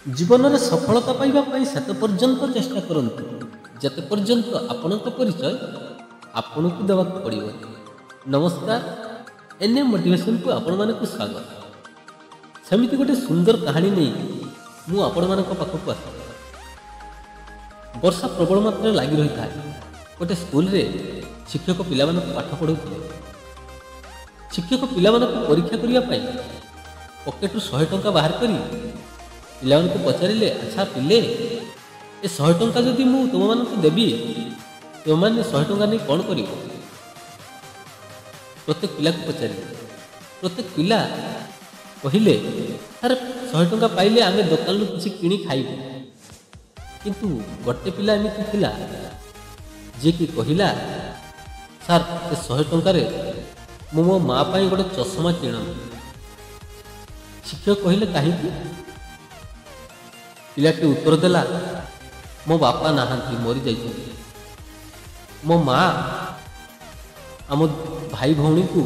जीवन में सफलता पाइबा सेते पर्यंत चेष्टा करंतु जेते पर्यंत आपणक परिचय आपन को देवा पड़ो। नमस्कार, एनए मोटिवेशन को आपण मानक स्वागत। सेमिति गोटे सुंदर कहानी नहीं मु आपण मानक पाखक आस। वर्षा प्रबल मात्रा लगी रही था। गोटे स्कूल रे शिक्षक पिला मानक पाठ पढ़ाउथिले। शिक्षक पिला मानक परीक्षा करिया पई पॉकेट 100 टंका बाहर करी पिला को पचारे, अच्छा पिले ए 100 टंका जदि मु तुम मान देवी तुम मैंने 100 टंका नहीं कौन कर। प्रत्येक पिला को पचारे, प्रत्येक पिला कहले सर 100 टंका पाइले आमे दुकान किसी किणी खाइबु। किंतु गोटे पिला एमती थिला जे कि कहला सर ए 100 टंका रे मु मो माँ पाई गोटे चश्मा किण। शिक्षक कहले कहीं पिलाटी उत्तर देला मो बापा नहांती मरी जाइए। मो माँ आम भाई भौणी को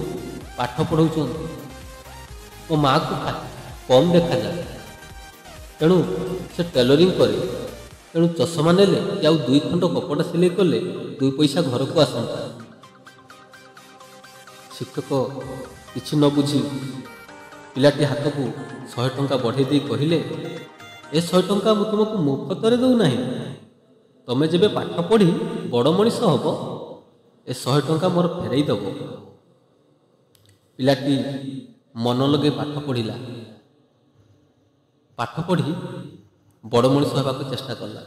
पाठ पढ़ाऊँ। मो माँ को कम देखा जाए तेणु से टेलरिंग करे, तेणु चश्मा नेले कि आउ 2 खंड कपड़ा सिलाई कले 2 पैसा घर को आसंता। शिक्षक किसी न बुझी पिलाटी हाथ को 100 टंका बढ़े दे कहले ए 100 टंका मु तुमको मुफ्तर दौ ना, तमें जब पाठ पढ़ी बड़ मनीष हम ए 100 टंका मोर फेरई दब। पिलाटी मन लगे पाठ पढ़ला, पाठ पढ़ी बड़ मनीष होगा चेष्टा कला।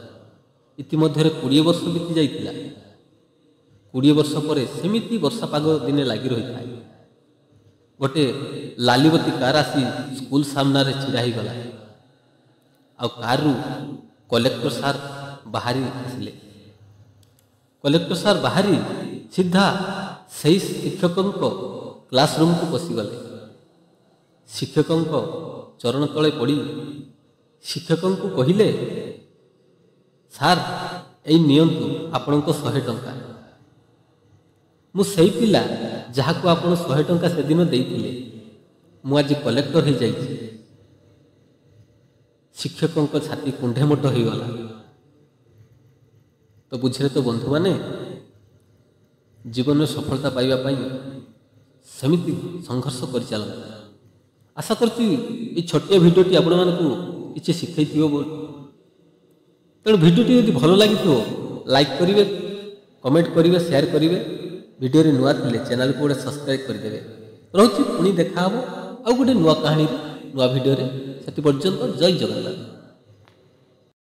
इतिमध्य 20 वर्ष बीती जाइतिला। 20 वर्ष पर सेमिति वर्षा पाग दिने लगी रही था। गोटे लालीबती कार आसी स्कूल सामना रे छिड़ा ही गला। आ कारु कलेक्टर सार बाहरी आसिले। कलेक्टर सार बाहरी सीधा सही शिक्षकों क्लासरूम को पशिगले। शिक्षकों चरण तले पड़ी शिक्षकों को कहले सार एई नियंतु आपण 100 टंका। मु सही पिला जहा को आपण 100 टंका से दिन देइथिले मु आज कलेक्टर हो जाइछि। शिक्षकों को छाती कुंढे मोट हो गला। तो बुझे तो बंधु माने जीवन में सफलता पाइबा पाई सेमिति संघर्ष कर चल। आशा करती ये छोटे भिडियोटी आपण मानकु किछि शिखैथिबो। तेणु भिडियोटी यदि भल लगी लाइक करेंगे, कमेंट करेंगे, शेयर करेंगे। भिडियो रे नुआ थिले चैनल को गोटे सब्सक्राइब करदेवे। रहुछि पुणी देखा हबो आ गोटे नुआ कहानी नुआ भिडियो रे। सेति पर्यंत जय जगन्नाथ।